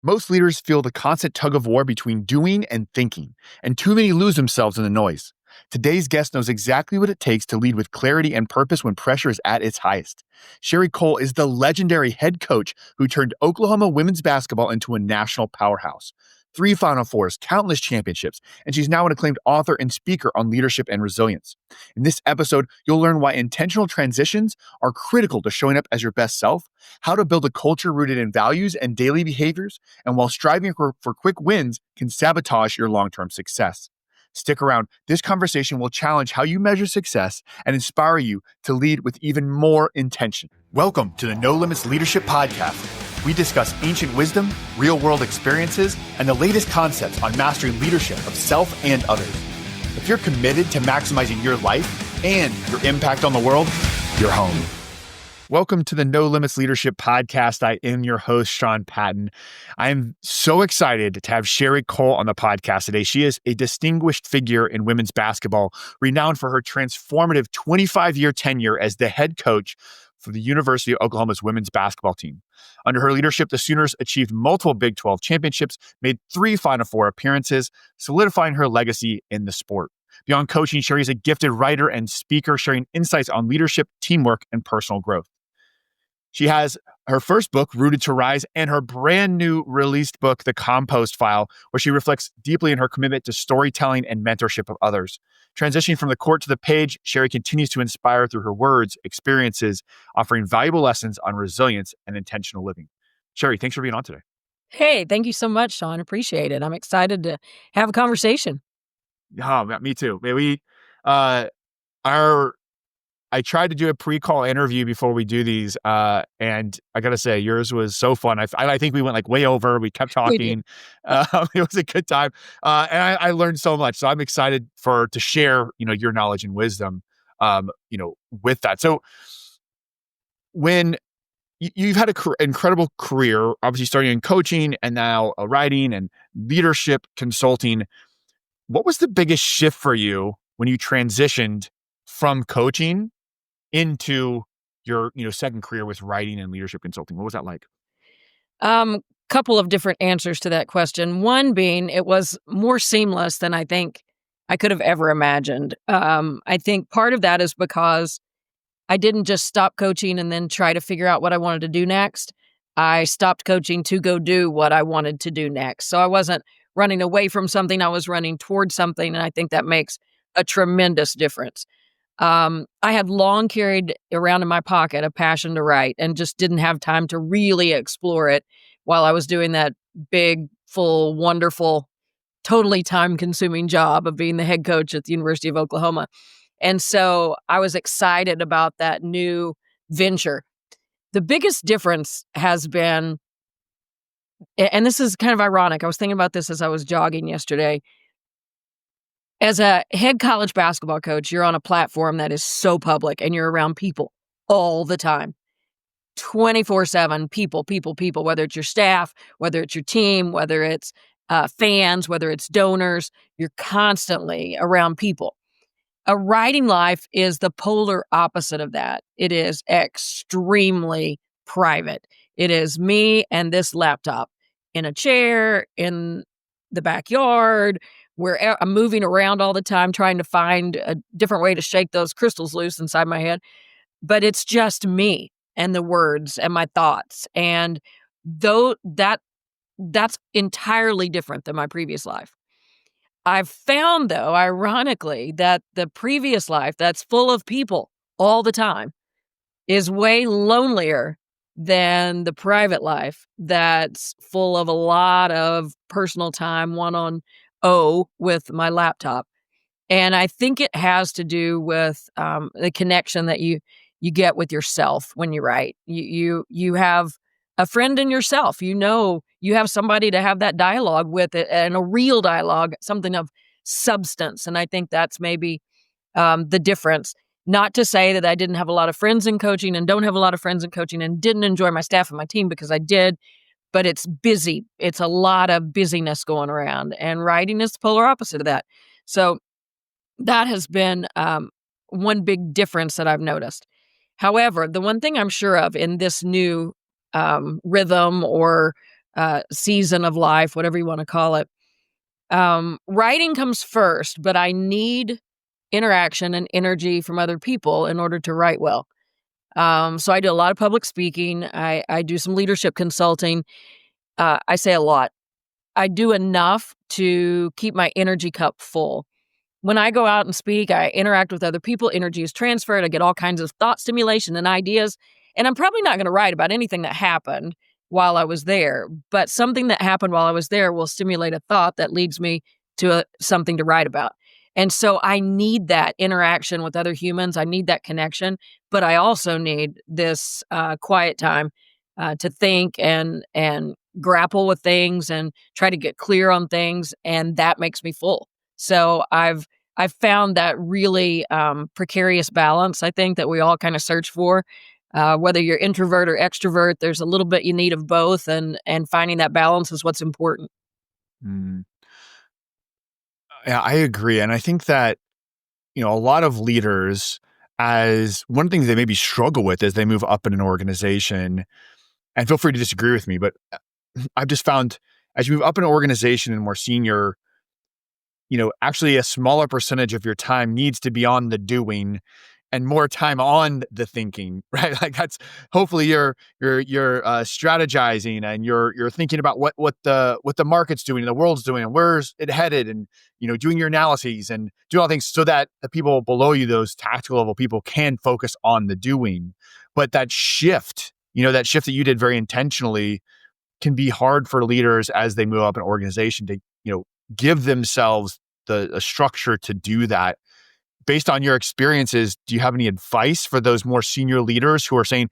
Most leaders feel the constant tug of war between doing and thinking, and too many lose themselves in the noise. Today's guest knows exactly what it takes to lead with clarity and purpose when pressure is at its highest. Sherri Coale is the legendary head coach who turned Oklahoma women's basketball into a national powerhouse. 3 Final Fours, countless championships, and she's now an acclaimed author and speaker on leadership and resilience. In this episode, you'll learn why intentional transitions are critical to showing up as your best self, how to build a culture rooted in values and daily behaviors, and while striving for quick wins can sabotage your long-term success. Stick around. This conversation will challenge how you measure success and inspire you to lead with even more intention. Welcome to the No Limits Leadership Podcast. We discuss ancient wisdom, real-world experiences, and the latest concepts on mastering leadership of self and others. If you're committed to maximizing your life and your impact on the world, you're home. Welcome to the No Limits Leadership Podcast. I am your host, Sean Patton. I am so excited to have Sherri Coale on the podcast today. She is a distinguished figure in women's basketball, renowned for her transformative 25-year tenure as the head coach for the University of Oklahoma's women's basketball team. Under her leadership, the Sooners achieved multiple Big 12 championships, made 3 Final Four appearances, solidifying her legacy in the sport. Beyond coaching, Sherri is a gifted writer and speaker, sharing insights on leadership, teamwork, and personal growth. She has her first book, Rooted to Rise, and her brand new released book, The Compost File, where she reflects deeply in her commitment to storytelling and mentorship of others. Transitioning from the court to the page, Sherri continues to inspire through her words, experiences, offering valuable lessons on resilience and intentional living. Sherri, thanks for being on today. Hey, thank you so much, Sean. Appreciate it. I'm excited to have a conversation. Oh, me too. I tried to do a pre-call interview before we do these, and I gotta say, yours was so fun. I think we went like way over. We kept talking. It was a good time, and I learned so much. So I'm excited to share, your knowledge and wisdom, with that. So when you've had an incredible career, obviously starting in coaching and now writing and leadership consulting, what was the biggest shift for you when you transitioned from coaching into your, second career with writing and leadership consulting? What was that like? Couple of different answers to that question. One being it was more seamless than I think I could have ever imagined. I think part of that is because I didn't just stop coaching and then try to figure out what I wanted to do next. I stopped coaching to go do what I wanted to do next. So I wasn't running away from something, I was running towards something, and I think that makes a tremendous difference. I had long carried around in my pocket a passion to write and just didn't have time to really explore it while I was doing that big, full, wonderful, totally time-consuming job of being the head coach at the University of Oklahoma. And so I was excited about that new venture. The biggest difference has been, and this is kind of ironic, I was thinking about this as I was jogging yesterday. As a head college basketball coach, you're on a platform that is so public and you're around people all the time. 24/7, people, whether it's your staff, whether it's your team, whether it's fans, whether it's donors, you're constantly around people. A writing life is the polar opposite of that. It is extremely private. It is me and this laptop in a chair, in the backyard, where I'm moving around all the time, trying to find a different way to shake those crystals loose inside my head. But it's just me and the words and my thoughts. And that's entirely different than my previous life. I've found, though, ironically, that the previous life that's full of people all the time is way lonelier than the private life that's full of a lot of personal time, with my laptop. And I think it has to do with the connection that you get with yourself when you write. You have a friend in yourself. You have somebody to have that dialogue with, and a real dialogue, something of substance. And I think that's maybe the difference. Not to say that I didn't have a lot of friends in coaching and don't have a lot of friends in coaching and didn't enjoy my staff and my team, because I did. But it's busy. It's a lot of busyness going around, and writing is the polar opposite of that. So that has been one big difference that I've noticed. However, the one thing I'm sure of in this new rhythm or season of life, whatever you want to call it. Writing comes first, but I need interaction and energy from other people in order to write well. So I do a lot of public speaking. I do some leadership consulting. I say a lot. I do enough to keep my energy cup full. When I go out and speak, I interact with other people. Energy is transferred. I get all kinds of thought stimulation and ideas. And I'm probably not going to write about anything that happened while I was there, but something that happened while I was there will stimulate a thought that leads me to something to write about. And so I need that interaction with other humans. I need that connection, but I also need this quiet time to think and grapple with things and try to get clear on things, and that makes me full. So I've found that really precarious balance, I think, that we all kind of search for. Whether you're introvert or extrovert, there's a little bit you need of both, and finding that balance is what's important. Mm. Yeah, I agree. And I think that, a lot of leaders, as one of the things they maybe struggle with as they move up in an organization, and feel free to disagree with me, but I've just found as you move up in an organization and more senior, actually a smaller percentage of your time needs to be on the doing and more time on the thinking, right? Like that's hopefully you're strategizing and you're thinking about what the market's doing and the world's doing and where's it headed, and doing your analyses and doing all things so that the people below you, those tactical level people, can focus on the doing. But that shift, that shift that you did very intentionally, can be hard for leaders as they move up an organization to give themselves the structure to do that. Based on your experiences, do you have any advice for those more senior leaders who are saying,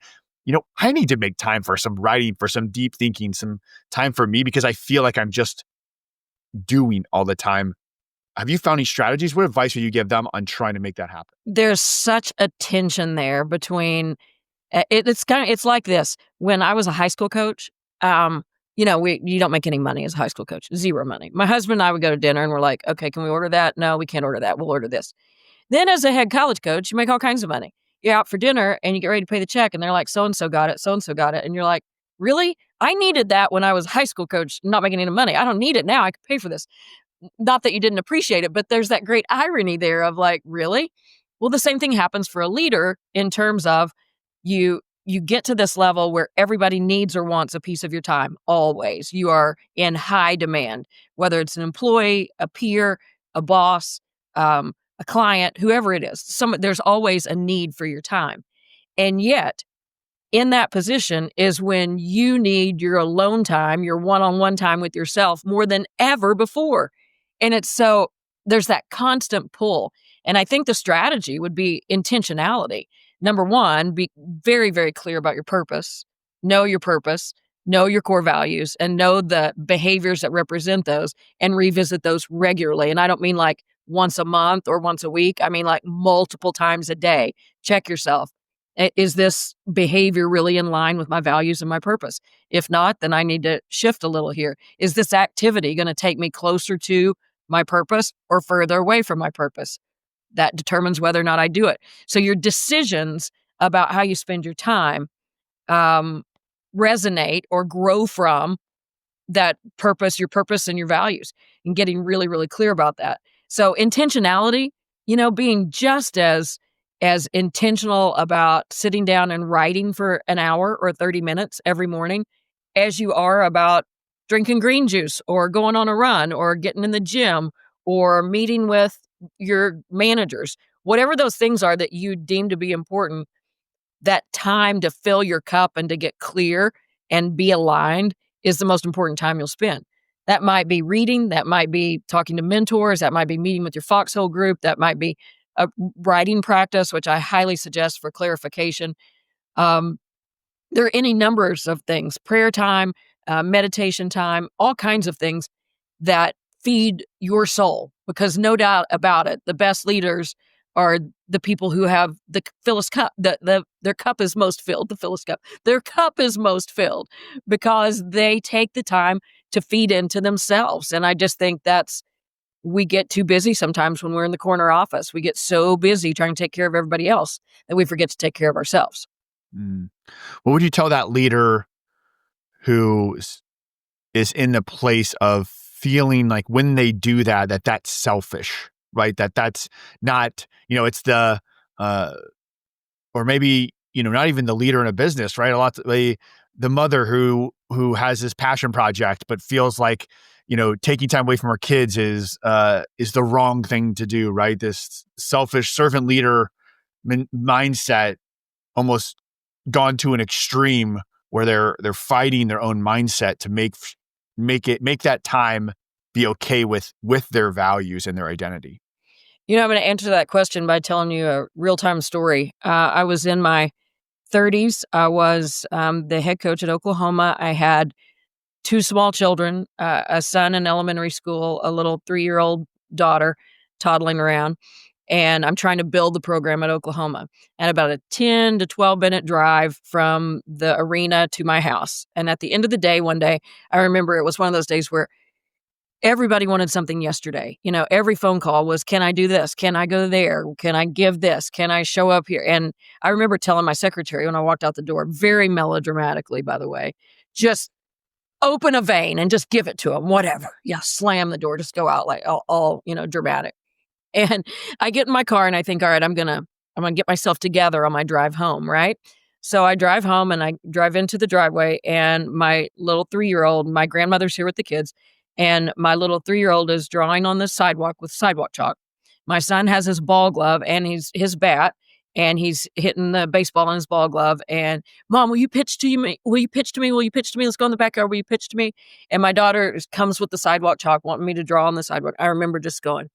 I need to make time for some writing, for some deep thinking, some time for me because I feel like I'm just doing all the time? Have you found any strategies? What advice would you give them on trying to make that happen? There's such a tension there between it's like this. When I was a high school coach, you don't make any money as a high school coach, zero money. My husband and I would go to dinner and we're like, okay, can we order that? No, we can't order that. We'll order this. Then as a head college coach, you make all kinds of money. You're out for dinner and you get ready to pay the check and they're like, so-and-so got it, so-and-so got it. And you're like, really? I needed that when I was a high school coach, not making any money. I don't need it now. I can pay for this. Not that you didn't appreciate it, but there's that great irony there of like, really? Well, the same thing happens for a leader in terms of you get to this level where everybody needs or wants a piece of your time always. You are in high demand, whether it's an employee, a peer, a boss, a client, whoever it is. There's always a need for your time. And yet, in that position is when you need your alone time, your one-on-one time with yourself more than ever before. And there's that constant pull. And I think the strategy would be intentionality. Number one, be very, very clear about your purpose, know your core values, and know the behaviors that represent those, and revisit those regularly. And I don't mean like once a month or once a week. I mean like multiple times a day. Check yourself. Is this behavior really in line with my values and my purpose? If not, then I need to shift a little here. Is this activity going to take me closer to my purpose or further away from my purpose? That determines whether or not I do it. So your decisions about how you spend your time resonate or grow from that purpose, your purpose and your values, and getting really, really clear about that. So intentionality, being just as intentional about sitting down and writing for an hour or 30 minutes every morning as you are about drinking green juice or going on a run or getting in the gym or meeting with your managers, whatever those things are that you deem to be important. That time to fill your cup and to get clear and be aligned is the most important time you'll spend. That might be reading, that might be talking to mentors, that might be meeting with your foxhole group, that might be a writing practice, which I highly suggest for clarification. There are any numbers of things, prayer time, meditation time, all kinds of things that feed your soul, because no doubt about it, the best leaders are the people who have the fullest cup, their cup is most filled, the fullest cup. Their cup is most filled because they take the time to feed into themselves. And I just think we get too busy sometimes when we're in the corner office. We get so busy trying to take care of everybody else that we forget to take care of ourselves. Mm. What would you tell that leader who is in the place of feeling like when they do that, that's selfish, right? That's not, it's the, or maybe, not even the leader in a business, right? A lot, the mother who has this passion project, but feels like, taking time away from her kids is the wrong thing to do, right? This selfish servant leader mindset, almost gone to an extreme where they're fighting their own mindset to make that time be okay with their values and their identity. I'm going to answer that question by telling you a real-time story. I was in my 30s. I was the head coach at Oklahoma. I had 2 small children, a son in elementary school, a little 3-year-old daughter toddling around. And I'm trying to build the program at Oklahoma, and about a 10 to 12-minute drive from the arena to my house. And at the end of the day, one day, I remember it was one of those days where everybody wanted something yesterday. Every phone call was, can I do this? Can I go there? Can I give this? Can I show up here? And I remember telling my secretary when I walked out the door, very melodramatically, by the way, just open a vein and just give it to him, whatever. Yeah, slam the door, just go out like all dramatic. And I get in my car and I think, all right, I'm gonna get myself together on my drive home, right? So I drive home and I drive into the driveway, and my little 3-year-old, my grandmother's here with the kids, and my little 3-year-old is drawing on the sidewalk with sidewalk chalk. My son has his ball glove and his bat, and he's hitting the baseball in his ball glove. And, Mom, will you pitch to me? Will you pitch to me? Will you pitch to me? Let's go in the backyard. Will you pitch to me? And my daughter comes with the sidewalk chalk, wanting me to draw on the sidewalk. I remember just going,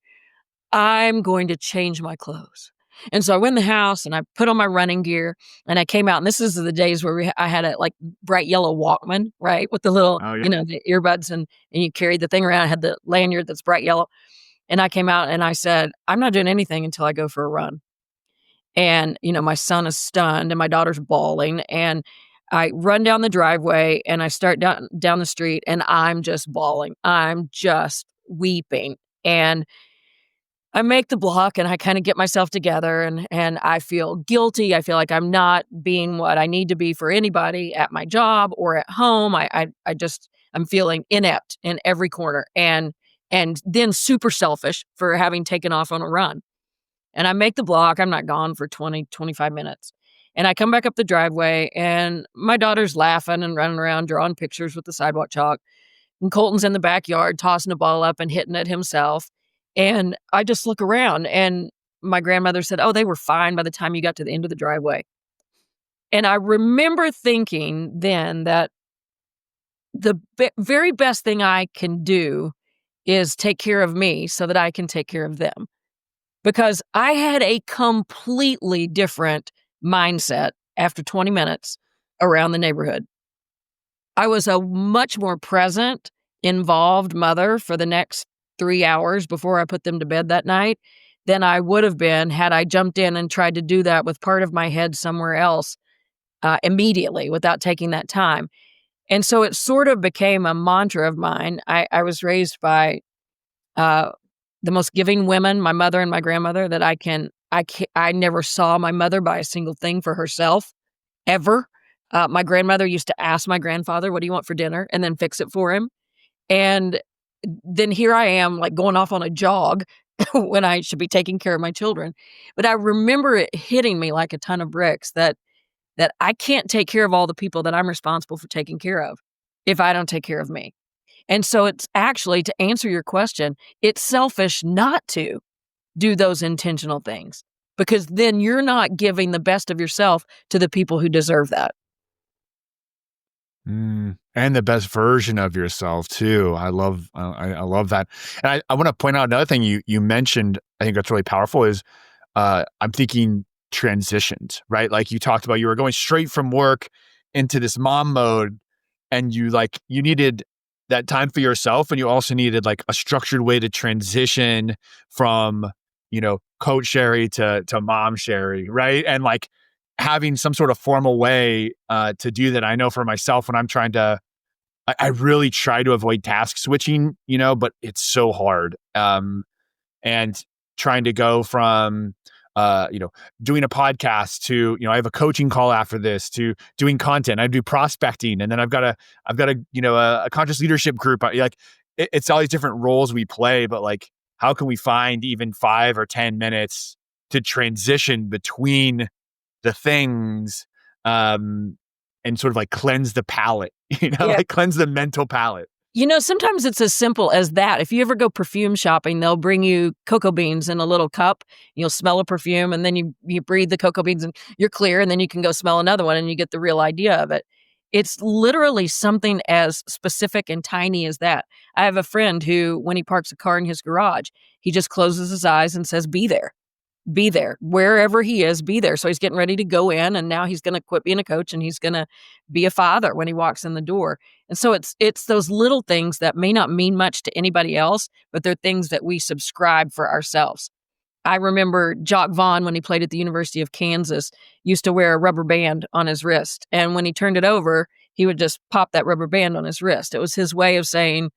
I'm going to change my clothes. And so I went in the house and I put on my running gear and I came out. And this is the days where I had a like bright yellow Walkman, right? With the little, Oh, yeah. the earbuds, and you carried the thing around. I had the lanyard that's bright yellow. And I came out and I said, I'm not doing anything until I go for a run. And, my son is stunned and my daughter's bawling. And I run down the driveway and I start down the street and I'm just bawling. I'm just weeping. And I make the block and I kind of get myself together, and I feel guilty. I feel like I'm not being what I need to be for anybody at my job or at home. I'm feeling inept in every corner, and then super selfish for having taken off on a run. And I make the block. I'm not gone for 20, 25 minutes. And I come back up the driveway and my daughter's laughing and running around drawing pictures with the sidewalk chalk. And Colton's in the backyard tossing the ball up and hitting it himself. And I just look around and my grandmother said, oh, they were fine by the time you got to the end of the driveway. And I remember thinking then that the very best thing I can do is take care of me so that I can take care of them. Because I had a completely different mindset after 20 minutes around the neighborhood. I was a much more present, involved mother for the next 3 hours before I put them to bed that night than I would have been had I jumped in and tried to do that with part of my head somewhere else immediately without taking that time. And so it sort of became a mantra of mine. I was raised by the most giving women, my mother and my grandmother, that I never saw my mother buy a single thing for herself, ever. My grandmother used to ask my grandfather, what do you want for dinner? And then fix it for him. And then here I am, like going off on a jog when I should be taking care of my children. But I remember it hitting me like a ton of bricks that I can't take care of all the people that I'm responsible for taking care of if I don't take care of me. And so it's actually, to answer your question, it's selfish not to do those intentional things, because then you're not giving the best of yourself to the people who deserve that. And the best version of yourself too. I love that. And I want to point out another thing you mentioned. I think that's really powerful is I'm thinking transitions, right? Like you talked about, you were going straight from work into this mom mode, and you needed that time for yourself, and you also needed like a structured way to transition from, coach Sherri to mom Sherri, right? And like having some sort of formal way to do that. I know for myself when I'm trying to, I really try to avoid task switching, but it's so hard. And trying to go from you know, doing a podcast to, you know, I have a coaching call after this to doing content. I do prospecting, and then I've got a, you know, a conscious leadership group. Like it's all these different roles we play, but like, how can we find even 5 or 10 minutes to transition between the things, and sort of like cleanse the palate, you know, Yeah. like cleanse the mental palate. You know, sometimes it's as simple as that. If you ever go perfume shopping, they'll bring you cocoa beans in a little cup. You'll smell a perfume, and then you breathe the cocoa beans and you're clear, and then you can go smell another one and you get the real idea of it. It's literally something as specific and tiny as that. I have a friend who, when he parks a car in his garage, he just closes his eyes and says, "Be there. Be there. Wherever he is, be there." So he's getting ready to go in, and now he's going to quit being a coach, and he's going to be a father when he walks in the door. And so it's those little things that may not mean much to anybody else, but they're things that we subscribe for ourselves. I remember Jock Vaughn, when he played at the University of Kansas, used to wear a rubber band on his wrist. And when he turned it over, he would just pop that rubber band on his wrist. It was his way of saying,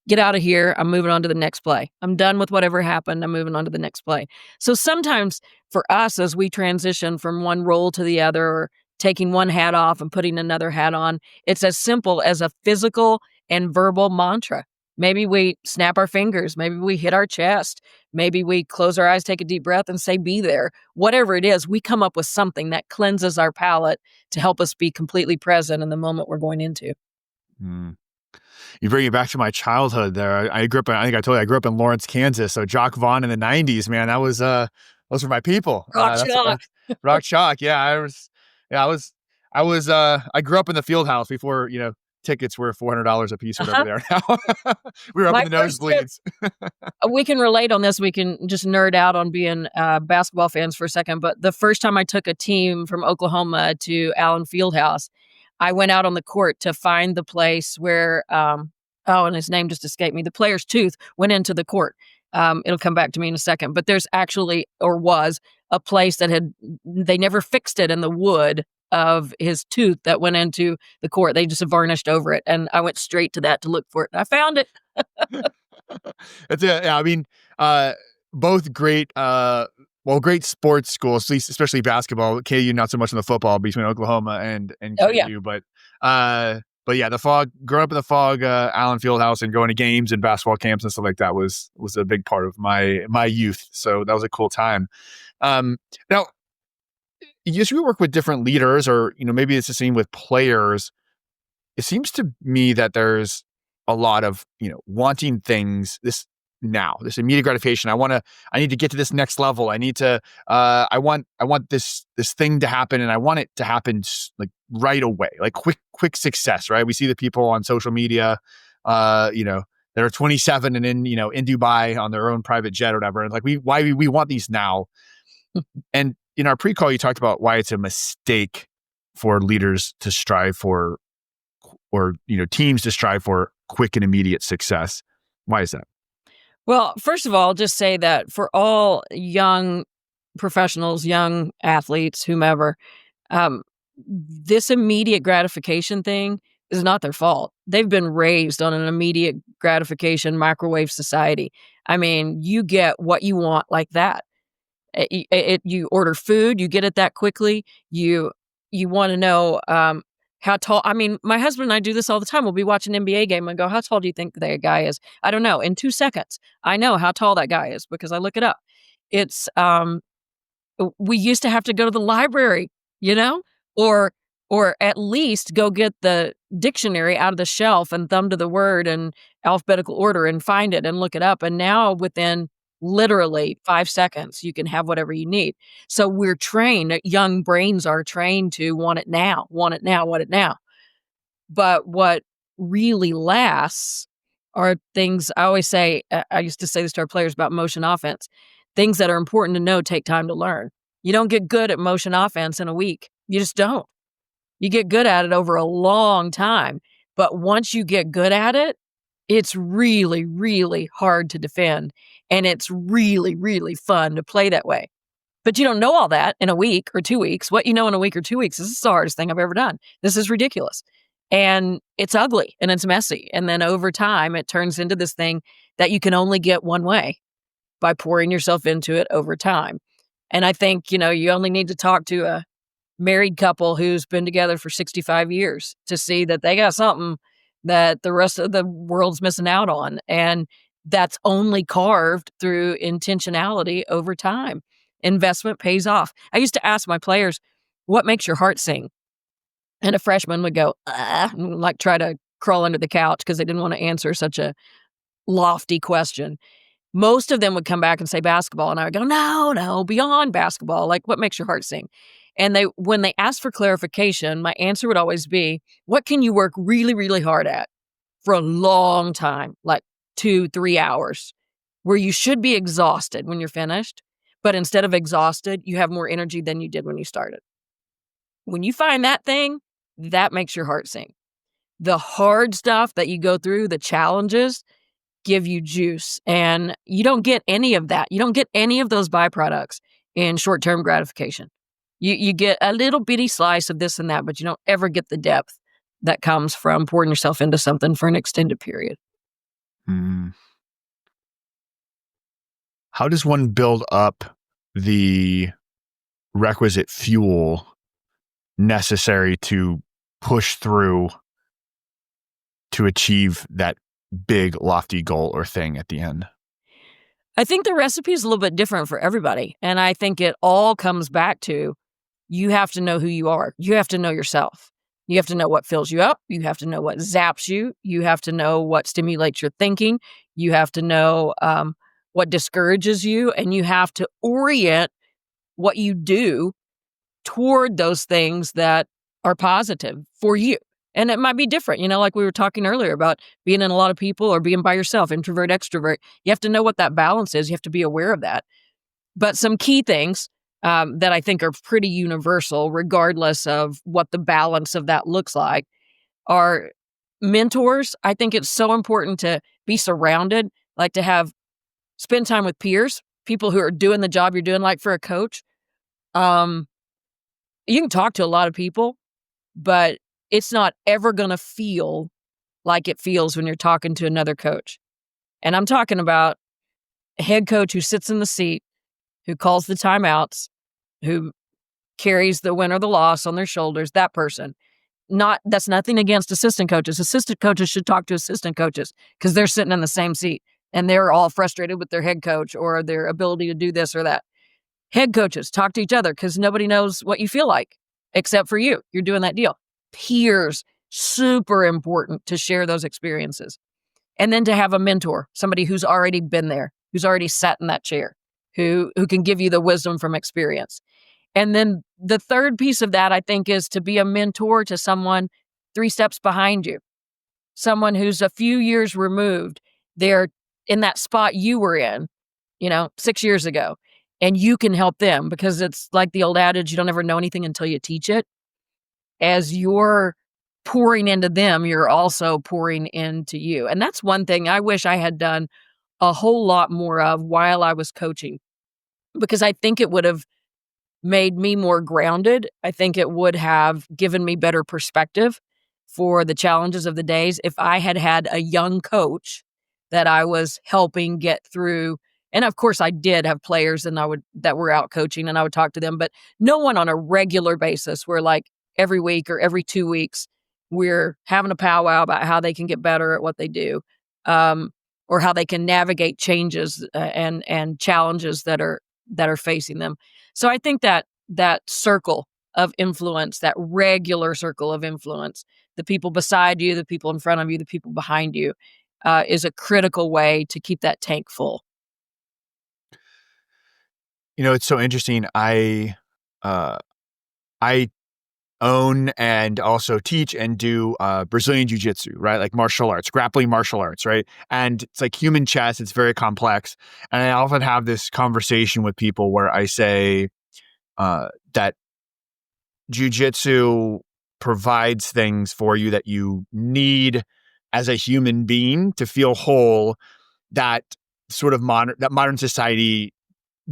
"Get out of here. I'm moving on to the next play. I'm done with whatever happened. I'm moving on to the next play." So sometimes for us, as we transition from one role to the other, or taking one hat off and putting another hat on, it's as simple as a physical and verbal mantra. Maybe we snap our fingers. Maybe we hit our chest. Maybe we close our eyes, take a deep breath, and say, "Be there." Whatever it is, we come up with something that cleanses our palate to help us be completely present in the moment we're going into. Mm. You bring it back to my childhood there. I grew up I think I told you, I grew up in Lawrence, Kansas. So Jock Vaughn in the 90s, man, that was, those were my people. Rock chalk. Rock chalk. Yeah, I grew up in the field house before, you know, tickets were $400 a piece, whatever they are now. We were up My in the first trip, nosebleeds. we can relate on this. We can just nerd out on being basketball fans for a second. But the first time I took a team from Oklahoma to Allen Fieldhouse, I went out on the court to find the place where, and his name just escaped me, the player's tooth went into the court. It'll come back to me in a second. But there's actually, or was, a place that they never fixed it in the wood of his tooth that went into the court. They just varnished over it. And I went straight to that to look for it. And I found it. That's it. Yeah, I mean, both great, great sports schools, at least especially basketball. KU not so much in the football between Oklahoma and Oh, KU, yeah. but yeah, the Fog. Growing up in the Fog, Allen Fieldhouse, and going to games and basketball camps and stuff like that was a big part of my youth. So that was a cool time. Now, yes, we work with different leaders, or you know, maybe it's the same with players. It seems to me that there's a lot of, you know, wanting things this immediate gratification. I need to get to this next level. I need to, I want this thing to happen, and I want it to happen like right away, like quick success, right? We see the people on social media, you know, that are 27 and in Dubai on their own private jet or whatever. And like, we want these now. And in our pre-call, you talked about why it's a mistake for leaders to strive for, or, you know, teams to strive for quick and immediate success. Why is that? Well, first of all, just say that for all young professionals, young athletes, whomever, this immediate gratification thing is not their fault. They've been raised on an immediate gratification microwave society. I mean, you get what you want like that. You order food, you get it that quickly. You want to know how tall. I mean, my husband and I do this all the time. We'll be watching an NBA game and go, "How tall do you think that guy is?" I don't know. In 2 seconds, I know how tall that guy is because I look it up. It's we used to have to go to the library, you know, or at least go get the dictionary out of the shelf and thumb to the word in alphabetical order and find it and look it up. And now within literally 5 seconds, you can have whatever you need. So we're trained, young brains are trained to want it now, want it now, want it now. But what really lasts are things I always say. I used to say this to our players about motion offense. Things that are important to know take time to learn. You don't get good at motion offense in a week. You just don't. You get good at it over a long time. But once you get good at it, it's really, really hard to defend. And it's really, really fun to play that way. But you don't know all that in a week or 2 weeks. What you know in a week or 2 weeks is the hardest thing I've ever done. This is ridiculous. And it's ugly and it's messy. And then over time, it turns into this thing that you can only get one way. by pouring yourself into it over time. And I think, you only need to talk to a married couple who's been together for 65 years to see that they got something that the rest of the world's missing out on. And that's only carved through intentionality over time. Investment pays off. I used to ask my players, what makes your heart sing? And a freshman would go, and like try to crawl under the couch because they didn't want to answer such a lofty question. Most of them would come back and say basketball. And I would go, no, beyond basketball. Like, what makes your heart sing? And when they asked for clarification, my answer would always be, what can you work really, really hard at for a long time, like 2-3 hours, where you should be exhausted when you're finished, but instead of exhausted, you have more energy than you did when you started. When you find that thing, that makes your heart sing. The hard stuff that you go through, the challenges, give you juice. And you don't get any of that. You don't get any of those byproducts in short-term gratification. You get a little bitty slice of this and that, but you don't ever get the depth that comes from pouring yourself into something for an extended period. Mm. How does one build up the requisite fuel necessary to push through to achieve that big, lofty goal or thing at the end? I think the recipe is a little bit different for everybody. And I think it all comes back to you have to know who you are. You have to know yourself. You have to know what fills you up. You have to know what zaps you. You have to know what stimulates your thinking. You have to know what discourages you. And you have to orient what you do toward those things that are positive for you. And it might be different, like we were talking earlier about being in a lot of people or being by yourself, introvert, extrovert. You have to know what that balance is. You have to be aware of that. But some key things that I think are pretty universal, regardless of what the balance of that looks like, are mentors. I think it's so important to be surrounded, like to spend time with peers, people who are doing the job you're doing, like for a coach. You can talk to a lot of people, but it's not ever going to feel like it feels when you're talking to another coach. And I'm talking about a head coach who sits in the seat, who calls the timeouts, who carries the win or the loss on their shoulders, that person. That's nothing against assistant coaches. Assistant coaches should talk to assistant coaches because they're sitting in the same seat and they're all frustrated with their head coach or their ability to do this or that. Head coaches talk to each other because nobody knows what you feel like except for you. You're doing that deal. Peers, super important to share those experiences. And then to have a mentor, somebody who's already been there, who's already sat in that chair, who can give you the wisdom from experience. And then the third piece of that, I think, is to be a mentor to someone 3 steps behind you, someone who's a few years removed. They're in that spot you were in, 6 years ago, and you can help them because it's like the old adage, you don't ever know anything until you teach it. As you're pouring into them, you're also pouring into you. And that's one thing I wish I had done a whole lot more of while I was coaching, because I think it would have made me more grounded. I think it would have given me better perspective for the challenges of the days if I had had a young coach that I was helping get through. And of course I did have players that were out coaching and I would talk to them, but no one on a regular basis where like every week or every 2 weeks, we're having a powwow about how they can get better at what they do, or how they can navigate changes and challenges that are facing them. So I think that circle of influence, that regular circle of influence, the people beside you, the people in front of you, the people behind you, is a critical way to keep that tank full. It's so interesting. I own and also teach and do Brazilian jiu-jitsu, right? Like martial arts, grappling martial arts, right? And it's like human chess. It's very complex. And I often have this conversation with people where I say that jiu-jitsu provides things for you that you need as a human being to feel whole that modern society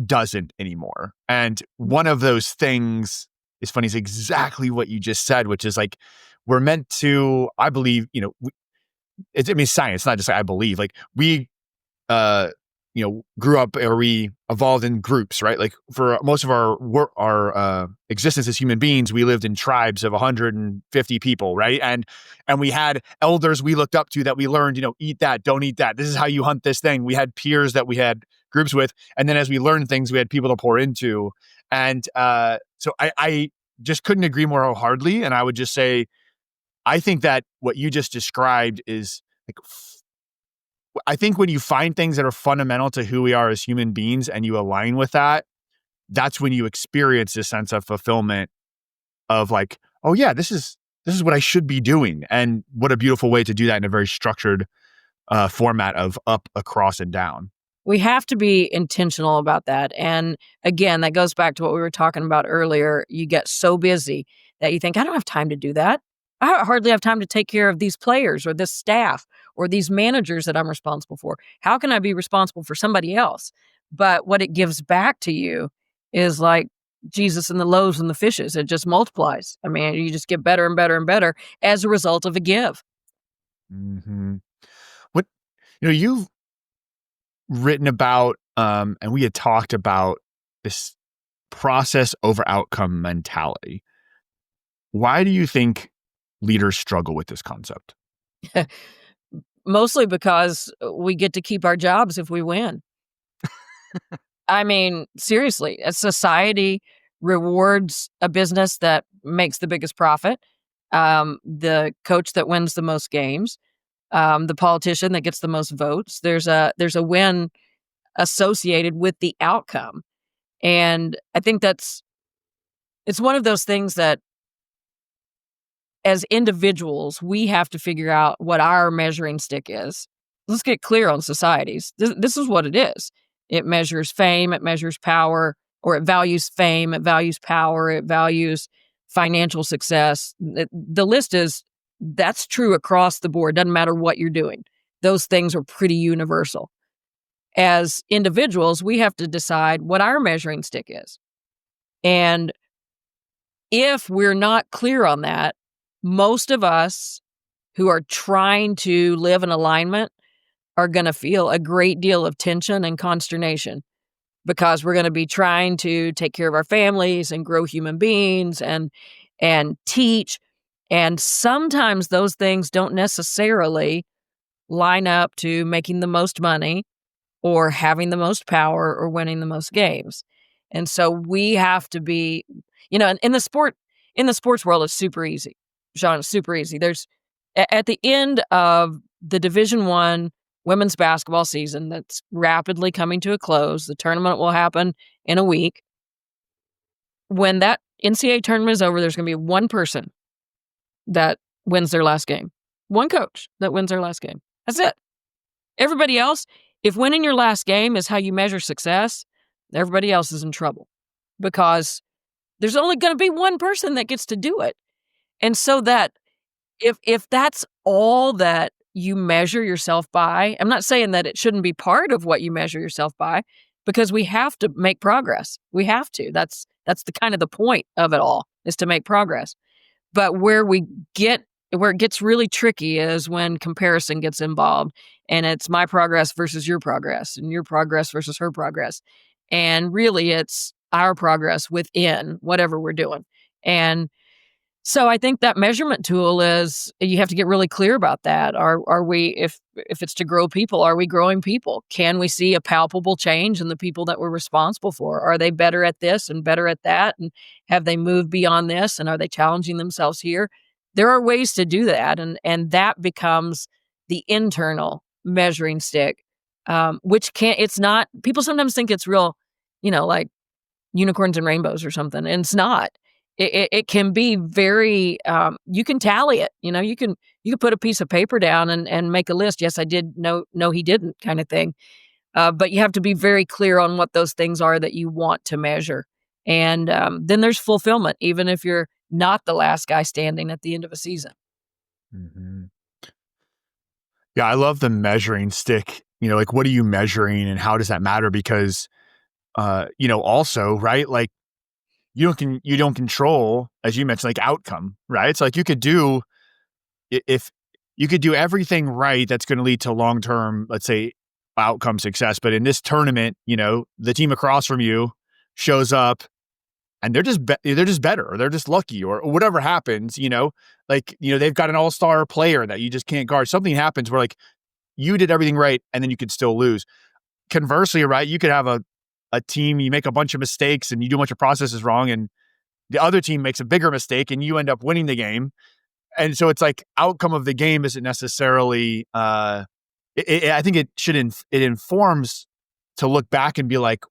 doesn't anymore. And one of those things is funny, is exactly what you just said, which is like, we're meant to, I believe, science, not just like I believe, like we, grew up or we evolved in groups, right? Like for most of our existence as human beings, we lived in tribes of 150 people, right? And we had elders we looked up to that we learned, eat that, don't eat that. This is how you hunt this thing. We had peers that we had groups with, and then as we learned things, we had people to pour into. And so I just couldn't agree more wholeheartedly. And I would just say, I think that what you just described is like I think when you find things that are fundamental to who we are as human beings and you align with that, that's when you experience this sense of fulfillment of like, oh yeah, this is what I should be doing. And what a beautiful way to do that in a very structured format of up, across, and down. We have to be intentional about that. And again, that goes back to what we were talking about earlier. You get so busy that you think, I don't have time to do that. I hardly have time to take care of these players or this staff or these managers that I'm responsible for. How can I be responsible for somebody else? But what it gives back to you is like Jesus and the loaves and the fishes. It just multiplies. I mean, you just get better and better and better as a result of a give. Mm-hmm. What, you've written about, and we had talked about this process over outcome mentality. Why do you think leaders struggle with this concept? Mostly because we get to keep our jobs if we win. I mean, seriously, a society rewards a business that makes the biggest profit, the coach that wins the most games, the politician that gets the most votes. There's a win associated with the outcome. And I think it's one of those things that as individuals, we have to figure out what our measuring stick is. Let's get clear on societies. This is what it is. It measures fame, it measures power, or it values fame, it values power, it values financial success. The list that's true across the board. Doesn't matter what you're doing. Those things are pretty universal. As individuals, we have to decide what our measuring stick is. And if we're not clear on that, most of us who are trying to live in alignment are going to feel a great deal of tension and consternation because we're going to be trying to take care of our families and grow human beings and teach. And sometimes those things don't necessarily line up to making the most money or having the most power or winning the most games. And so we have to be, in the sports world, it's super easy. Sean, it's super easy. There's at the end of the Division I women's basketball season that's rapidly coming to a close. The tournament will happen in a week. When that NCAA tournament is over, there's going to be one person that wins their last game. One coach that wins their last game. That's it. Everybody else, if winning your last game is how you measure success, everybody else is in trouble because there's only going to be one person that gets to do it. And so that if that's all that you measure yourself by, I'm not saying that it shouldn't be part of what you measure yourself by, because we have to make progress. We have to. That's the kind of the point of it all, is to make progress. But where it gets really tricky is when comparison gets involved, and it's my progress versus your progress, and your progress versus her progress. And really it's our progress within whatever we're doing. And so I think that measurement tool is, you have to get really clear about that. Are we, if it's to grow people, are we growing people? Can we see a palpable change in the people that we're responsible for? Are they better at this and better at that? And have they moved beyond this? And are they challenging themselves here? There are ways to do that. And that becomes the internal measuring stick, which it's not, people sometimes think it's real, like unicorns and rainbows or something. And it's not. It can be very, you can tally it, you can put a piece of paper down and make a list. Yes, I did. No, he didn't, kind of thing. But you have to be very clear on what those things are that you want to measure. And then there's fulfillment, even if you're not the last guy standing at the end of a season. Mm-hmm. Yeah, I love the measuring stick. Like, what are you measuring and how does that matter? Because, also, right, like, you don't control, as you mentioned, like outcome, right? It's like you could do everything right that's going to lead to long-term, let's say, outcome success. But in this tournament, the team across from you shows up and they're just better, or they're just lucky, or whatever happens, they've got an all-star player that you just can't guard. Something happens where like you did everything right and then you could still lose. Conversely, right, you could have a team, you make a bunch of mistakes and you do a bunch of processes wrong, and the other team makes a bigger mistake and you end up winning the game. And so it's like outcome of the game isn't necessarily, I think it informs to look back and be like,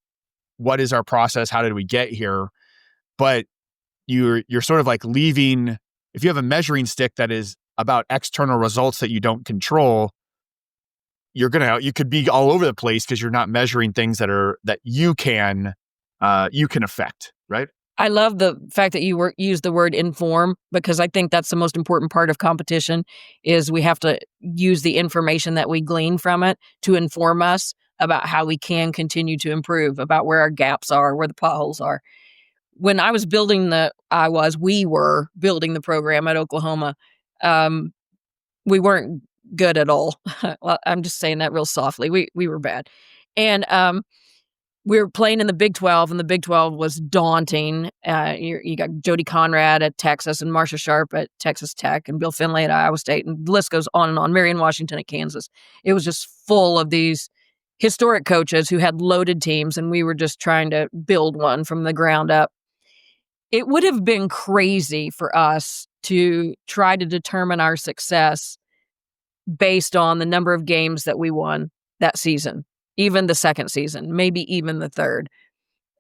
what is our process? How did we get here? But you're sort of like leaving, if you have a measuring stick that is about external results that you don't control, you could be all over the place because you're not measuring things that you can affect, right? I love the fact that you used the word inform, because I think that's the most important part of competition is we have to use the information that we glean from it to inform us about how we can continue to improve, about where our gaps are, where the potholes are. When we were building the program at Oklahoma, we weren't good at all. Well, I'm just saying that real softly. We were bad. And we were playing in the Big 12, and the Big 12 was daunting. You got Jody Conrad at Texas, and Marcia Sharp at Texas Tech, and Bill Finley at Iowa State, and the list goes on and on. Marion Washington at Kansas. It was just full of these historic coaches who had loaded teams, and we were just trying to build one from the ground up. It would have been crazy for us to try to determine our success based on the number of games that we won that season, even the second season, maybe even the third.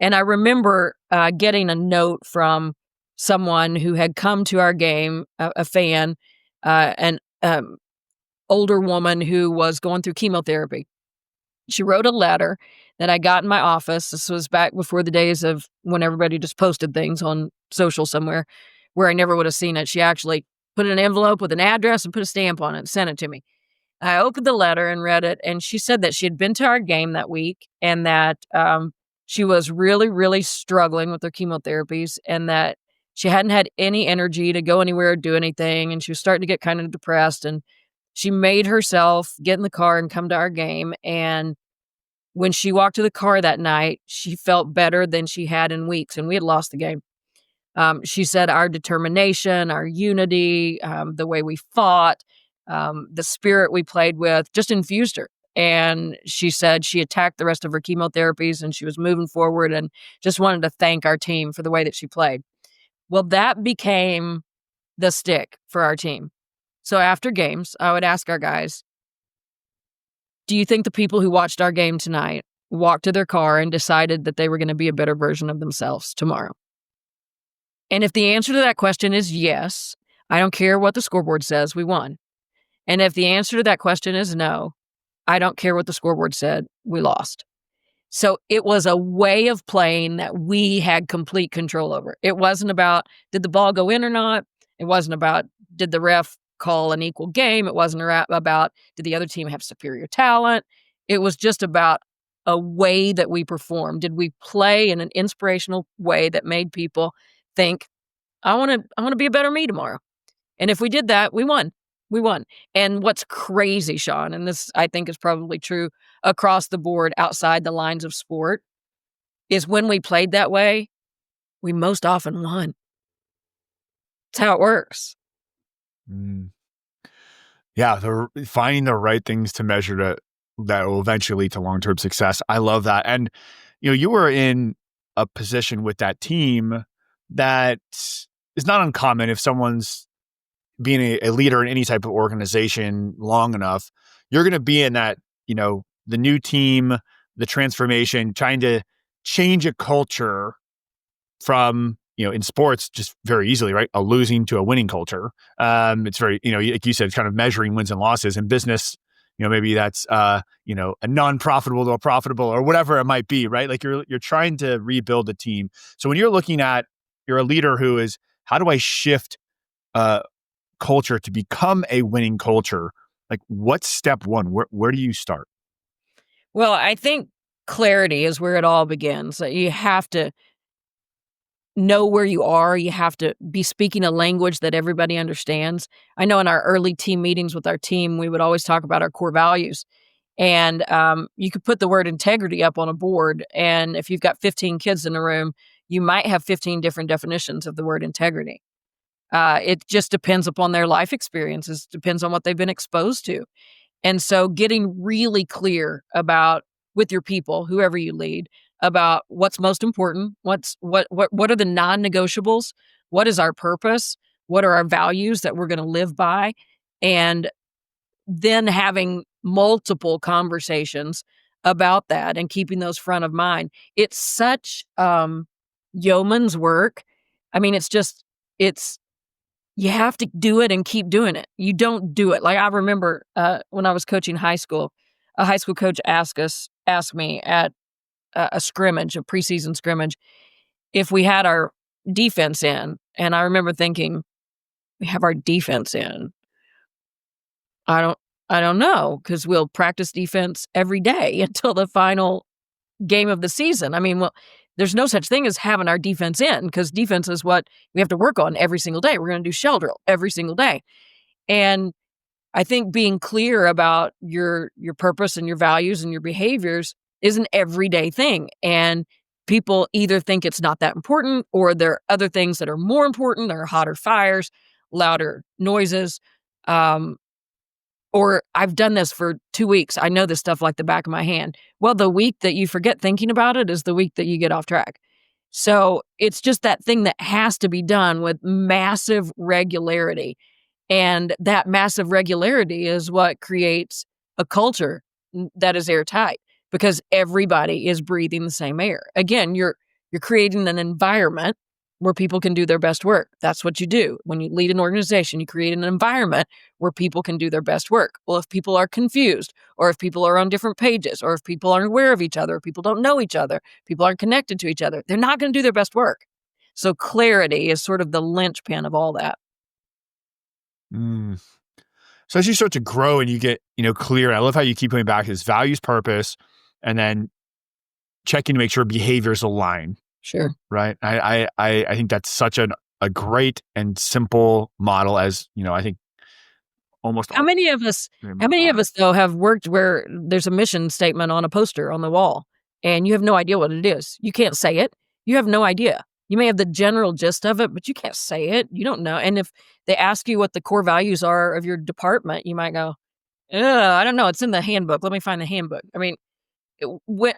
And I remember getting a note from someone who had come to our game, a fan, an older woman who was going through chemotherapy. She wrote a letter that I got in my office. This was back before the days of when everybody just posted things on social somewhere where I never would have seen it. She actually put an envelope with an address and put a stamp on it and sent it to me. I opened the letter and read it, and she said that she had been to our game that week and that she was really, really struggling with her chemotherapies, and that she hadn't had any energy to go anywhere or do anything, and she was starting to get kind of depressed, and she made herself get in the car and come to our game. And when she walked to the car that night, she felt better than she had in weeks, and we had lost the game. She said our determination, our unity, the way we fought, the spirit we played with just infused her. And she said she attacked the rest of her chemotherapies and she was moving forward and just wanted to thank our team for the way that she played. Well, that became the stick for our team. So after games, I would ask our guys, do you think the people who watched our game tonight walked to their car and decided that they were going to be a better version of themselves tomorrow? And if the answer to that question is yes, I don't care what the scoreboard says, we won. And if the answer to that question is no, I don't care what the scoreboard said, we lost. So it was a way of playing that we had complete control over. It wasn't about, did the ball go in or not? It wasn't about, did the ref call an equal game? It wasn't about, did the other team have superior talent? It was just about a way that we performed. Did we play in an inspirational way that made people think, I want to be a better me tomorrow? And if we did that, we won. We won. And what's crazy, Sean, and this I think is probably true across the board outside the lines of sport, is when we played that way, we most often won. That's how it works. Mm. Yeah, finding the right things to measure that will eventually lead to long-term success. I love that. And you were in a position with that team that is not uncommon. If someone's being a leader in any type of organization long enough, you're going to be in that, the new team, the transformation, trying to change a culture from, in sports, just very easily, right? A losing to a winning culture. It's very, like you said, kind of measuring wins and losses. In business, maybe that's, a non-profitable to a profitable or whatever it might be, right? Like you're trying to rebuild the team. So when you're looking at, you're a leader who is, how do I shift culture to become a winning culture? Like, what's step one? Where do you start? Well, I think clarity is where it all begins. You have to know where you are. You have to be speaking a language that everybody understands. I know in our early team meetings with our team, we would always talk about our core values. And you could put the word integrity up on a board, and if you've got 15 kids in the room, you might have 15 different definitions of the word integrity. It just depends upon their life experiences, depends on what they've been exposed to. And so getting really clear about with your people, whoever you lead, about what's most important, what are the non-negotiables, what is our purpose, what are our values that we're going to live by, and then having multiple conversations about that and keeping those front of mind. It's such yeoman's work. I mean, it's you have to do it and keep doing it. You don't do it. Like I remember when I was coaching high school, a high school coach asked me at a scrimmage, a preseason scrimmage, if we had our defense in. And I remember thinking, we have our defense in. I don't I don't know, because we'll practice defense every day until the final game of the season. I mean, well, there's no such thing as having our defense in, because defense is what we have to work on every single day. We're going to do shell drill every single day. And I think being clear about your purpose and your values and your behaviors is an everyday thing. And people either think it's not that important, or there are other things that are more important. There are hotter fires, louder noises. Or I've done this for 2 weeks. I know this stuff like the back of my hand. Well, the week that you forget thinking about it is the week that you get off track. So it's just that thing that has to be done with massive regularity. And that massive regularity is what creates a culture that is airtight, because everybody is breathing the same air. Again, you're creating an environment where people can do their best work. That's what you do. When you lead an organization, you create an environment where people can do their best work. Well, if people are confused, or if people are on different pages, or if people aren't aware of each other, or people don't know each other, people aren't connected to each other, they're not going to do their best work. So clarity is sort of the linchpin of all that. Mm. So as you start to grow and you get, clear, and I love how you keep coming back to this values, purpose, and then checking to make sure behaviors align, Sure. right? I think that's such a great and simple model, as, I think almost How many of us though have worked where there's a mission statement on a poster on the wall and you have no idea what it is? You can't say it. You have no idea. You may have the general gist of it, but you can't say it. You don't know. And if they ask you what the core values are of your department, you might go, I don't know. It's in the handbook. Let me find the handbook. I mean, when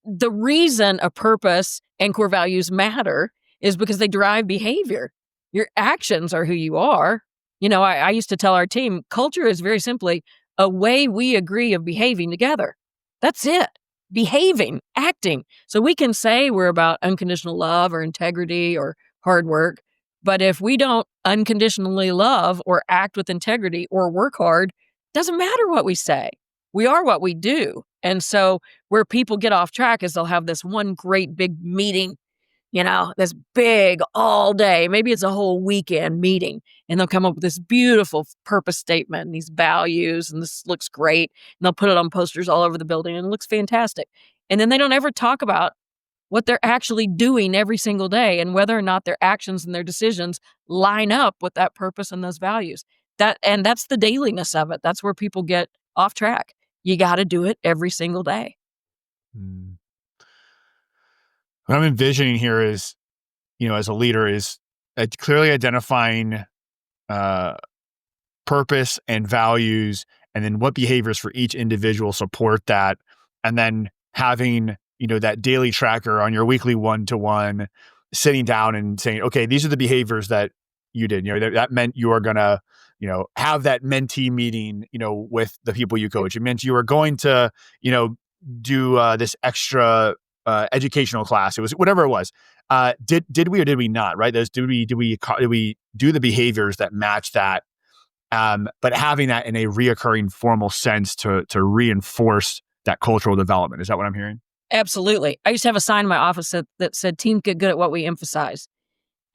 the reason a purpose and core values matter is because they drive behavior. Your actions are who you are. I used to tell our team, culture is very simply a way we agree of behaving together. That's it. Behaving, acting. So we can say we're about unconditional love or integrity or hard work, but if we don't unconditionally love or act with integrity or work hard, doesn't matter what we say. We are what we do. And so where people get off track is they'll have this one great big meeting, this big all day, maybe it's a whole weekend meeting, and they'll come up with this beautiful purpose statement and these values, and this looks great. And they'll put it on posters all over the building and it looks fantastic. And then they don't ever talk about what they're actually doing every single day and whether or not their actions and their decisions line up with that purpose and those values. That's the dailiness of it. That's where people get off track. You got to do it every single day. Mm. What I'm envisioning here is, as a leader, is clearly identifying purpose and values, and then what behaviors for each individual support that, and then having, that daily tracker on your weekly one-to-one, sitting down and saying, okay, these are the behaviors that you did. That meant you are going to, have that mentee meeting, with the people you coach. It meant you were going to, do this extra educational class. It was whatever it was. Did we or did we not? Right? Did we do the behaviors that match that? But having that in a reoccurring formal sense to reinforce that cultural development. Is that what I'm hearing? Absolutely. I used to have a sign in my office that said, "Teams get good at what we emphasize."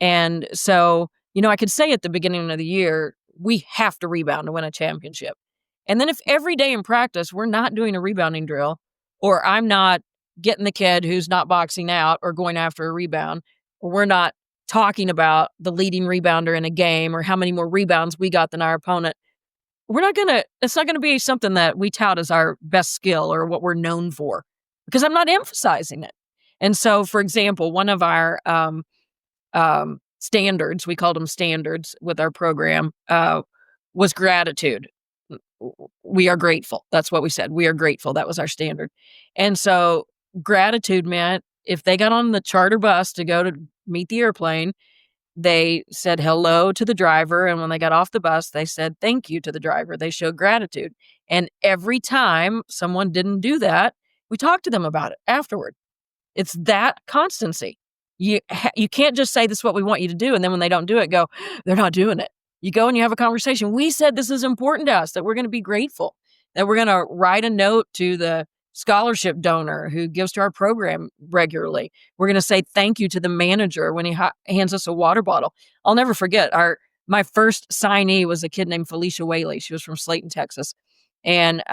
And so, I could say at the beginning of the year, we have to rebound to win a championship. And then if every day in practice, we're not doing a rebounding drill, or I'm not getting the kid who's not boxing out or going after a rebound, or we're not talking about the leading rebounder in a game or how many more rebounds we got than our opponent, it's not gonna be something that we tout as our best skill or what we're known for, because I'm not emphasizing it. And so, for example, one of our standards, we called them standards with our program, was gratitude. We are grateful. That's what we said. We are grateful. That was our standard. And so gratitude meant if they got on the charter bus to go to meet the airplane, they said hello to the driver. And when they got off the bus, they said thank you to the driver. They showed gratitude. And every time someone didn't do that, we talked to them about it afterward. It's that constancy. You can't just say this is what we want you to do, and then when they don't do it, go, they're not doing it. You go and you have a conversation. We said this is important to us, that we're going to be grateful, that we're going to write a note to the scholarship donor who gives to our program regularly. We're going to say thank you to the manager when he hands us a water bottle. I'll never forget my first signee was a kid named Felicia Whaley. She was from Slayton, Texas, and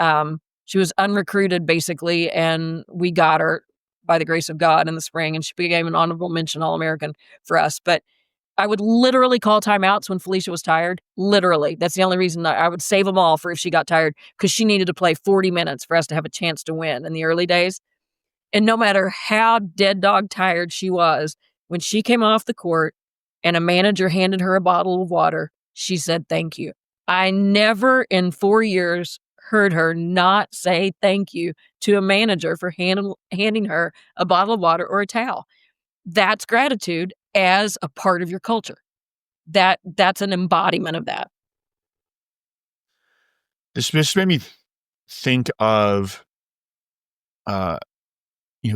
she was unrecruited basically, and we got her by the grace of God in the spring, and she became an honorable mention All-American for us. But I would literally call timeouts when Felicia was tired. Literally. That's the only reason I would save them all for if she got tired, because she needed to play 40 minutes for us to have a chance to win in the early days. And no matter how dead dog tired she was, when she came off the court and a manager handed her a bottle of water, she said, thank you. I never in 4 years heard her not say thank you to a manager for handing her a bottle of water or a towel. That's gratitude as a part of your culture. That's an embodiment of that. This just made me think of,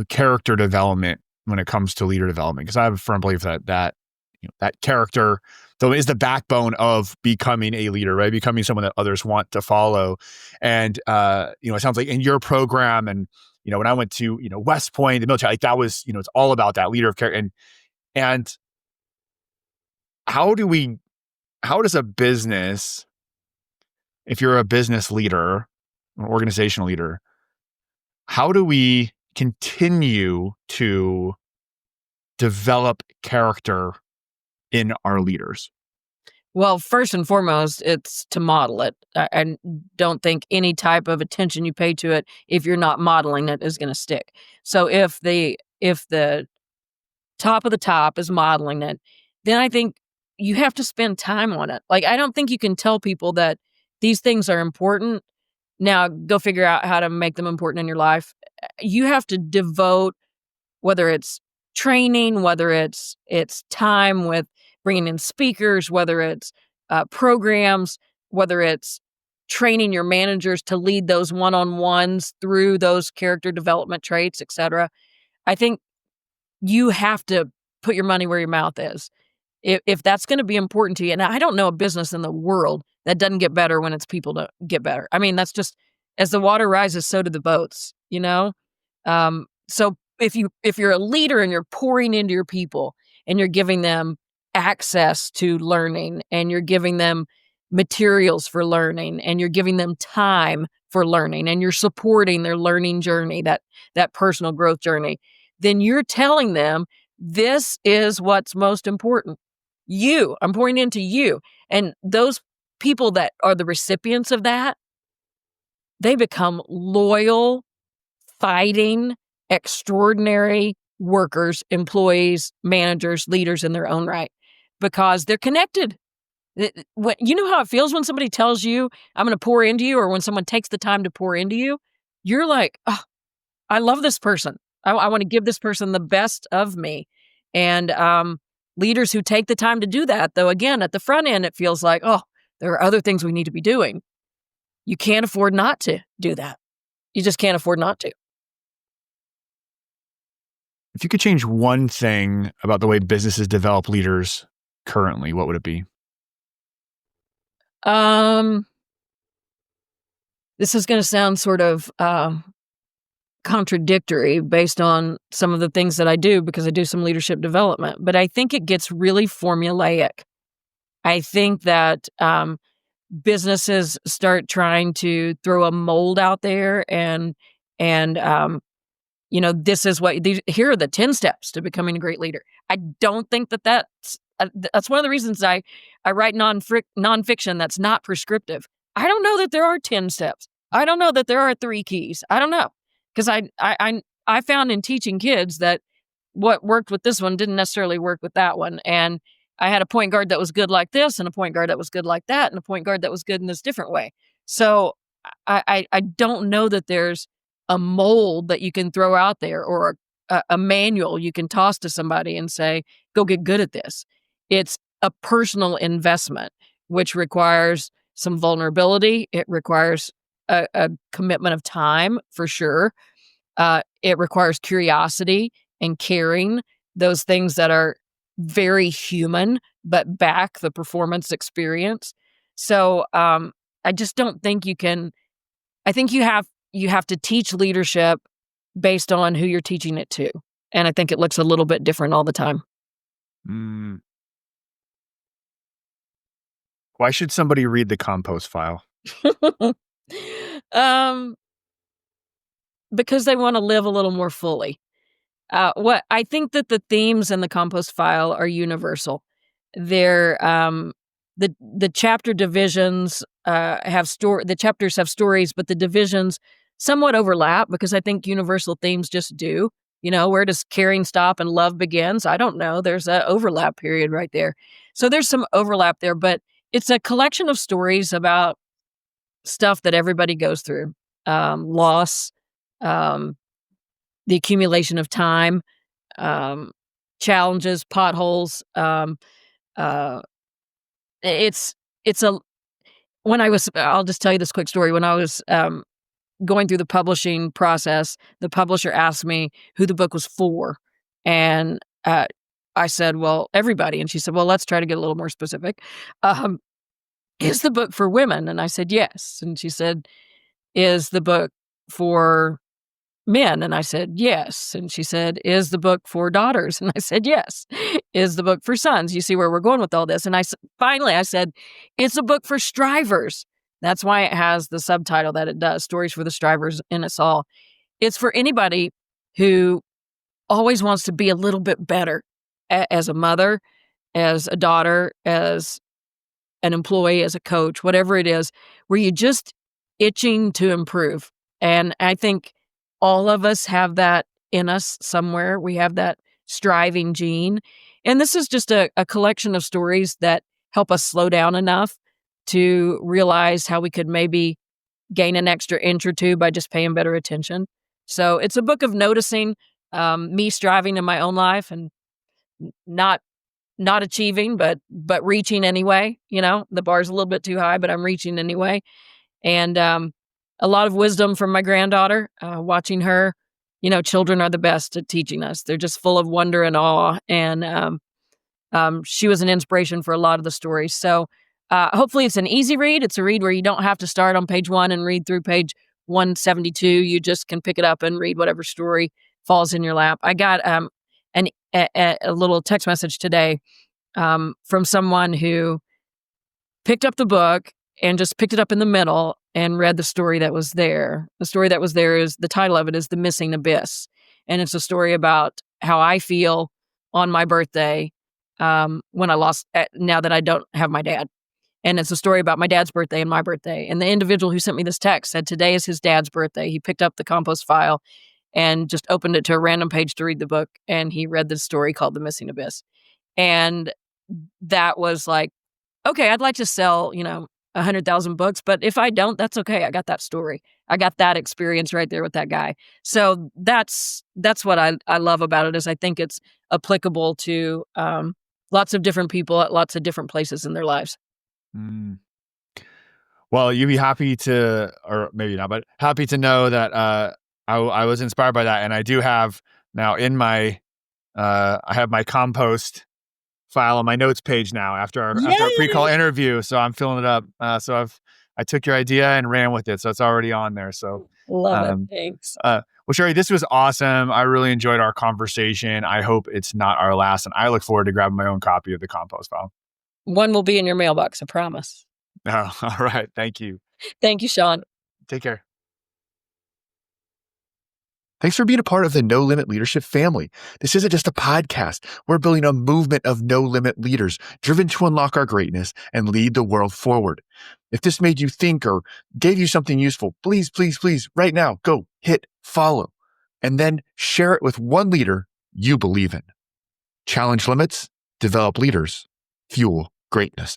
character development when it comes to leader development, because I have a firm belief that character, though, is the backbone of becoming a leader, right? Becoming someone that others want to follow. And, it sounds like in your program and, when I went to, West Point, the military, like that was, it's all about that leader of character. And how does a business, if you're a business leader, an organizational leader, how do we continue to develop character in our leaders? Well, first and foremost, it's to model it. I don't think any type of attention you pay to it, if you're not modeling it, is going to stick. So if the top of the top is modeling it, then I think you have to spend time on it. Like, I don't think you can tell people that these things are important. Now go figure out how to make them important in your life. You have to devote, whether it's training, whether it's time with bringing in speakers, whether it's programs, whether it's training your managers to lead those one-on-ones through those character development traits, et cetera. I think you have to put your money where your mouth is. If that's going to be important to you, and I don't know a business in the world that doesn't get better when its people don't get better. I mean, that's just, as the water rises, so do the boats, So if you're a leader and you're pouring into your people and you're giving them access to learning and you're giving them materials for learning and you're giving them time for learning and you're supporting their learning journey, that personal growth journey, then you're telling them this is what's most important. I'm pouring into you. And those people that are the recipients of that, they become loyal, fighting, extraordinary workers, employees, managers, leaders in their own right, because they're connected. You know how it feels when somebody tells you, I'm going to pour into you, or when someone takes the time to pour into you, you're like, oh, I love this person. I want to give this person the best of me. And leaders who take the time to do that, though, again, at the front end, it feels like, oh, there are other things we need to be doing. You can't afford not to do that. You just can't afford not to. If you could change one thing about the way businesses develop leaders currently, what would it be? This is going to sound sort of contradictory based on some of the things that I do, because I do some leadership development, but I think it gets really formulaic. I think that businesses start trying to throw a mold out there and this is here are the 10 steps to becoming a great leader. I don't think that's one of the reasons I write nonfiction that's not prescriptive. I don't know that there are 10 steps. I don't know that there are 3 keys. I don't know. Because I found in teaching kids that what worked with this one didn't necessarily work with that one. And I had a point guard that was good like this, and a point guard that was good like that, and a point guard that was good in this different way. So I don't know that there's a mold that you can throw out there, or a manual you can toss to somebody and say, go get good at this. It's a personal investment, which requires some vulnerability. It requires a commitment of time, for sure. It requires curiosity and caring, those things that are very human, but back the performance experience. So I just don't think you can. I think you have to teach leadership based on who you're teaching it to, and I think it looks a little bit different all the time. Mm. Why should somebody read the compost file? um, because they want to live a little more fully. What I think that the themes in the compost file are universal. They're the chapter divisions the chapters have stories, but the divisions somewhat overlap, because I think universal themes just do. Where does caring stop and love begins? I don't know. There's an overlap period right there. So there's some overlap there, but it's a collection of stories about stuff that everybody goes through. Loss, um, the accumulation of time, um, challenges, potholes. Uh, it's a when I was I'll just tell you this quick story. When I was going through the publishing process, the publisher asked me who the book was for, and I said, "Well, everybody." And she said, "Well, let's try to get a little more specific. Um, is the book for women?" And I said, "Yes." And she said, "Is the book for men?" And I said, "Yes." And she said, "Is the book for daughters?" And I said, "Yes." "Is the book for sons?" You see where we're going with all this. And finally I said, "It's a book for strivers." That's why it has the subtitle that it does, Stories for the Strivers in Us All. It's for anybody who always wants to be a little bit better, as a mother, as a daughter, as an employee, as a coach, whatever it is, where you just itching to improve. And I think all of us have that in us somewhere. We have that striving gene. And this is just a collection of stories that help us slow down enough to realize how we could maybe gain an extra inch or two by just paying better attention. So it's a book of noticing me striving in my own life, and not achieving, but reaching anyway. The bar's a little bit too high, but I'm reaching anyway. And a lot of wisdom from my granddaughter, watching her. Children are the best at teaching us. They're just full of wonder and awe. And she was an inspiration for a lot of the stories. So hopefully it's an easy read. It's a read where you don't have to start on page 1 and read through page 172. You just can pick it up and read whatever story falls in your lap. I got a little text message today from someone who picked up the book and just picked it up in the middle and read the story that was there. The story that was there is, the title of it is The Missing Abyss. And it's a story about how I feel on my birthday when I lost, now that I don't have my dad. And it's a story about my dad's birthday and my birthday. And the individual who sent me this text said today is his dad's birthday. He picked up the compost file and just opened it to a random page to read the book. And he read the story called The Missing Abyss. And that was like, okay, I'd like to sell, 100,000 books, but if I don't, that's okay. I got that story. I got that experience right there with that guy. So that's what I love about it, is I think it's applicable to lots of different people at lots of different places in their lives. Mm. Well, you'd be happy to, or maybe not, but happy to know that I was inspired by that. And I do have now in my, I have my compost file on my notes page now after our pre-call interview. So I'm filling it up. I took your idea and ran with it. So it's already on there. So love it. Thanks. Well, Sherri, this was awesome. I really enjoyed our conversation. I hope it's not our last, and I look forward to grabbing my own copy of the compost file. One will be in your mailbox, I promise. Oh, all right. Thank you. Thank you, Sean. Take care. Thanks for being a part of the No Limit Leadership family. This isn't just a podcast. We're building a movement of no limit leaders driven to unlock our greatness and lead the world forward. If this made you think or gave you something useful, please, please, please, right now, go hit follow and then share it with one leader you believe in. Challenge limits, develop leaders, fuel greatness.